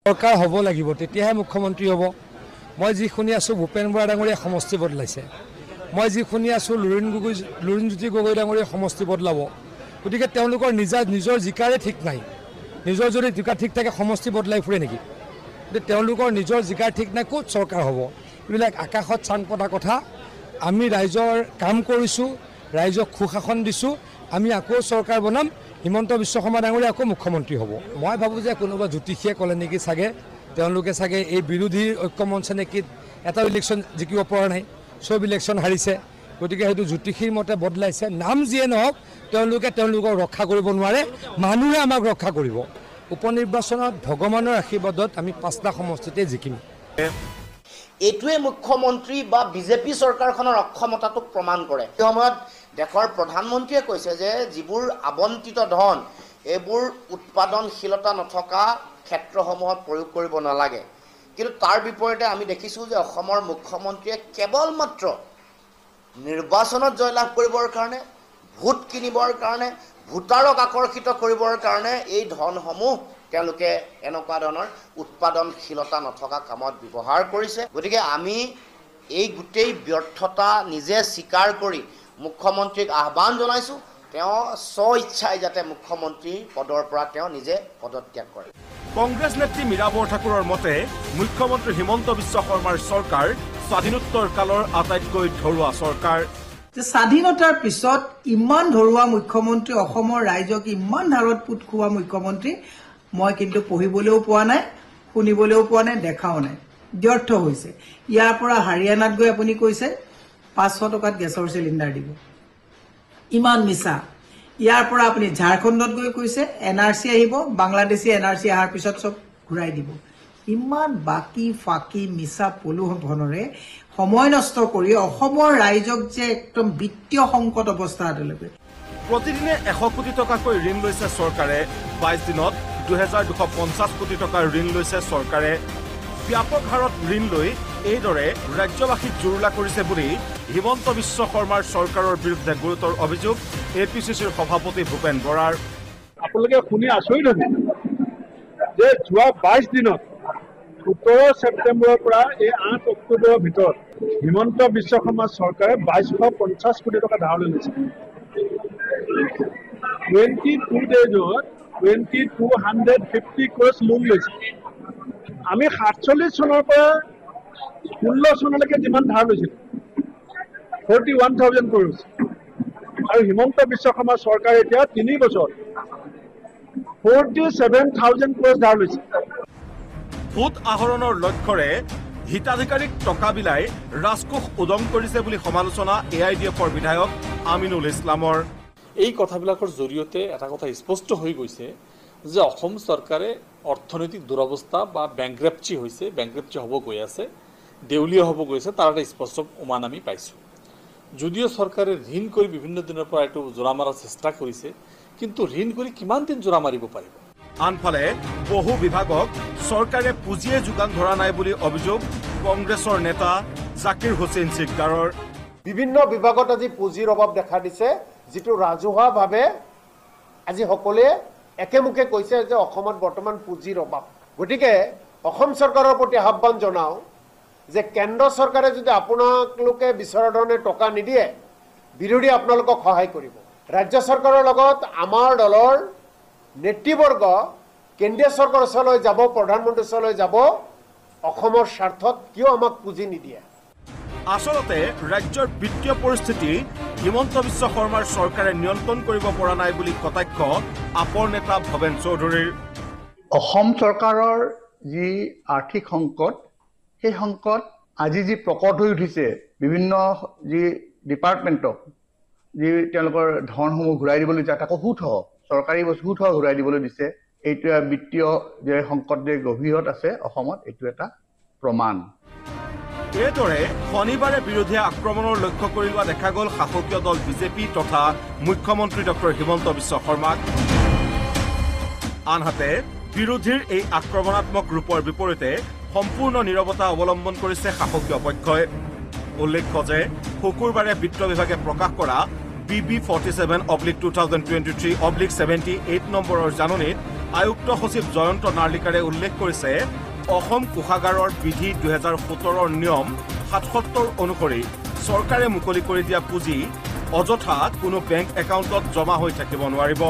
সৰকাৰ হব লাগিব তেতিয়াহে মুখ্যমন্ত্ৰী হব। মই যি শুনি আছো ভূপেন বৰা ডাঙৰীয়া সমষ্টি বদলাইছে, মই যি শুনি আছো লুৰিণজ্যোতি গগৈ ডাঙৰীয়া সমষ্টি বদলাব। গতিকে তেওঁলোকৰ নিজৰ জিকাৰে ঠিক নাই। নিজৰ যদি জিকা ঠিক থাকে সমষ্টি বদলাই ফুৰে নেকি? গতিকে তেওঁলোকৰ নিজৰ জিকাৰ ঠিক নাই, ক'ত চৰকাৰ হ'ব? এইবিলাক আকাশত চাং পতা কথা। আমি ৰাইজৰ কাম কৰিছোঁ, ৰাইজক সুশাসন দিছোঁ, আমি আকৌ চৰকাৰ বনাম, হিমন্ত বিশ্ব শৰ্মা ডাঙৰীয়া আকৌ মুখ্যমন্ত্ৰী হ'ব। মই ভাবোঁ যে কোনোবা জ্যোতিষীয়ে ক'লে নেকি চাগে, তেওঁলোকে চাগে এই বিৰোধীৰ ঐক্যমঞ্চে নেকি এটা ইলেকশ্যন জিকিব পৰা নাই, চব ইলেকশ্যন হাৰিছে। গতিকে সেইটো জ্যোতিষীৰ মতে বদলাইছে। নাম যিয়ে নহওক তেওঁলোকক ৰক্ষা কৰিব নোৱাৰে, মানুহে আমাক ৰক্ষা কৰিব। উপনিৰ্বাচনত ভগৱানৰ আশীৰ্বাদত আমি 5টা সমষ্টিতে জিকিম। এইটোৱে মুখ্যমন্ত্ৰী বা বিজেপি চৰকাৰখনৰ অক্ষমতাটোক প্ৰমাণ কৰে। এই সময়ত দেশৰ প্ৰধানমন্ত্ৰীয়ে কৈছে যে যিবোৰ আবণ্টিত ধন এইবোৰ উৎপাদনশীলতা নথকা ক্ষেত্ৰসমূহত প্ৰয়োগ কৰিব নালাগে। কিন্তু তাৰ বিপৰীতে আমি দেখিছোঁ যে অসমৰ মুখ্যমন্ত্ৰীয়ে কেৱল মাত্ৰ নিৰ্বাচনত জয়লাভ কৰিবৰ কাৰণে, ভোট কিনিবৰ কাৰণে, ভোটাৰক আকৰ্ষিত কৰিবৰ কাৰণে এই ধনসমূহ তেওঁলোকে এনেকুৱা ধৰণৰ উৎপাদনশীলতা নথকা কামত ব্যৱহাৰ কৰিছে। গতিকে আমি এই গোটেই ব্যৰ্থতা নিজে স্বীকাৰ কৰি মুখ্যমন্ত্ৰীক আহ্বান জনাইছোঁ, তেওঁ স্ব ইচ্ছাই যাতে মুখ্যমন্ত্ৰীৰ পদৰ পৰা তেওঁ নিজে পদত্যাগ কৰে। কংগ্ৰেছ নেত্ৰী মীৰা বৰঠাকুৰৰ মতে মুখ্যমন্ত্ৰী হিমন্ত বিশ্ব শৰ্মাৰ চৰকাৰ স্বাধীনোত্তৰ কালৰ আটাইতকৈ ধৰুৱা চৰকাৰ। স্বাধীনতাৰ পিছত ইমান ধৰুৱা মুখ্যমন্ত্ৰী, অসমৰ ৰাইজক ইমান ধাৰত পুত খোৱা মুখ্যমন্ত্ৰী মই কিন্তু পঢ়িবলৈও পোৱা নাই, শুনিবলৈও পোৱা নাই, দেখাও নাই। ব্যৰ্থ হৈছে। ইয়াৰ পৰা হাৰিয়ানাত গৈ আপুনি কৈছে 500 টকাত গেছৰ চিলিণ্ডাৰ দিব, ইমান মিছা। ইয়াৰ পৰা আপুনি ঝাৰখণ্ডত গৈ কৈছে NRC আহিব, বাংলাদেশী NRC অহাৰ পিছত চব ঘূৰাই দিব। ইমান বাকী ফাঁকি মিছা প্ৰলোভনেৰে সময় নষ্ট কৰি অসমৰ ৰাইজক যে একদম বিত্তীয় সংকট অৱস্থা এটালৈকে। প্ৰতিদিনে 100 কোটি টকাকৈ ঋণ লৈছে চৰকাৰে। 22 দিনত 2250 কোটি টকাৰ ঋণ লৈছে চৰকাৰে। ব্যাপক হাৰত ঋণ লৈ এইদৰে ৰাজ্যবাসীক জুৰুলা কৰিছে বুলি হিমন্ত বিশ্ব শৰ্মাৰ চৰকাৰৰ বিৰুদ্ধে গুৰুতৰ অভিযোগ APCCৰ সভাপতি ভূপেন বৰাৰ। আপোনালোকে শুনি আচৰিত হ'ব যে যোৱা 22 দিনত 17 ছেপ্টেম্বৰৰ পৰা এই 8 অক্টোবৰৰ ভিতৰত হিমন্ত বিশ্ব শৰ্মা চৰকাৰে 2250 কোটি টকা ধাৰলৈ লৈছে। 22 ডেজত 2250 ক্ৰ'ৰ্ছ লোন লৈছে। আমি 47 চনৰ পৰা 16 চনলৈকে যিমান ধাৰ লৈছিলোঁ 41,000 ক্ৰ'ৰ্ছ, আৰু হিমন্ত বিশ্ব শৰ্মা চৰকাৰে এতিয়া 3 বছৰ 47,000 ক্ৰ'ৰ্ছ ধাৰ লৈছে। ভোট আহৰণৰ লক্ষ্যৰে হিতাধিকাৰীক টকা বিলাই ৰাজকোষ উদং কৰিছে বুলি সমালোচনা AIDFৰ বিধায়ক আমিনুল ইছলামৰ। এই কথাবিলাকৰ জৰিয়তে এটা কথা স্পষ্ট হৈ গৈছে যে অসম চৰকাৰে অৰ্থনৈতিক দুৰৱস্থা বা বেংক্ৰাপচি হৈছে, বেংক্ৰাপচি হ'ব গৈ আছে, দেউলীয়া হ'ব গৈছে, তাৰ এটা স্পষ্ট উমান আমি পাইছোঁ। যদিও চৰকাৰে ঋণ কৰি বিভিন্ন দিনৰ পৰা এইটো জোৰা মাৰাৰ চেষ্টা কৰিছে, কিন্তু ঋণ কৰি কিমান দিন জোৰা মাৰিব পাৰিব? আনফালে বহু বিভাগক চৰকাৰে পুঁজিয়ে যোগান ধৰা নাই বুলি অভিযোগ কংগ্ৰেছৰ নেতা জাকিৰ হুছেইন চিকদাৰৰ। বিভিন্ন বিভাগত আজি পুঁজিৰ অভাৱ দেখা দিছে, যিটো ৰাজহুৱাভাৱে আজি সকলোৱে একেমুখে কৈছে যে অসমত বৰ্তমান পুঁজিৰ অভাৱ। গতিকে অসম চৰকাৰৰ প্ৰতি আহ্বান জনাওঁ যে কেন্দ্ৰ চৰকাৰে যদি আপোনালোকে বিচৰা ধৰণে টকা নিদিয়ে, বিৰোধী আপোনালোকক সহায় কৰিব। ৰাজ্য চৰকাৰৰ লগত আমাৰ দলৰ নেতৃবৰ্গ কেন্দ্ৰীয় চৰকাৰৰ ওচৰলৈ যাব, প্ৰধানমন্ত্ৰীৰ ওচৰলৈ যাব, অসমৰ স্বাৰ্থত কিয় আমাক পুঁজি নিদিয়ে। আচলতে ৰাজ্যৰ বিত্তীয় পৰিস্থিতি হিমন্ত বিশ্ব শৰ্মাৰ চৰকাৰে নিয়ন্ত্ৰণ কৰিব পৰা নাই বুলি কটাক্ষ আপৰ নেতা ভৱেন চৌধুৰীৰ। অসম চৰকাৰৰ যি আৰ্থিক সংকট, সেই সংকট আজি যি প্ৰকট হৈ উঠিছে, বিভিন্ন যি ডিপাৰ্টমেণ্টক যি তেওঁলোকৰ ধনসমূহ ঘূৰাই দিবলৈ দিছে, তাকো সুথ চৰকাৰী বস্তু সুথ ঘূৰাই দিবলৈ দিছে, এইটো বিত্তীয় যে সংকট যে গভীৰত আছে অসমত, এইটো এটা প্ৰমাণ। এইদৰে শনিবাৰে বিৰোধীয়ে আক্ৰমণৰ লক্ষ্য কৰি লোৱা দেখা গ'ল শাসকীয় দল বিজেপি তথা মুখ্যমন্ত্ৰী ডক্টৰ হিমন্ত বিশ্ব শৰ্মাক। আনহাতে বিৰোধীৰ এই আক্ৰমণাত্মক ৰূপৰ বিপৰীতে সম্পূৰ্ণ নীৰৱতা অৱলম্বন কৰিছে শাসকীয় পক্ষই। উল্লেখ্য যে শুকুৰবাৰে বিত্ত বিভাগে প্ৰকাশ কৰা BB47/2023/78 নম্বৰৰ জাননীত আয়ুক্ত সচিব জয়ন্ত নাৰ্লিকাৰে উল্লেখ কৰিছে অসম কোষাগাৰৰ বিধি 2017 নিয়ম 77 অনুসৰি চৰকাৰে মুকলি কৰি দিয়া পুঁজি অযথা কোনো বেংক একাউণ্টত জমা হৈ থাকিব নোৱাৰিব।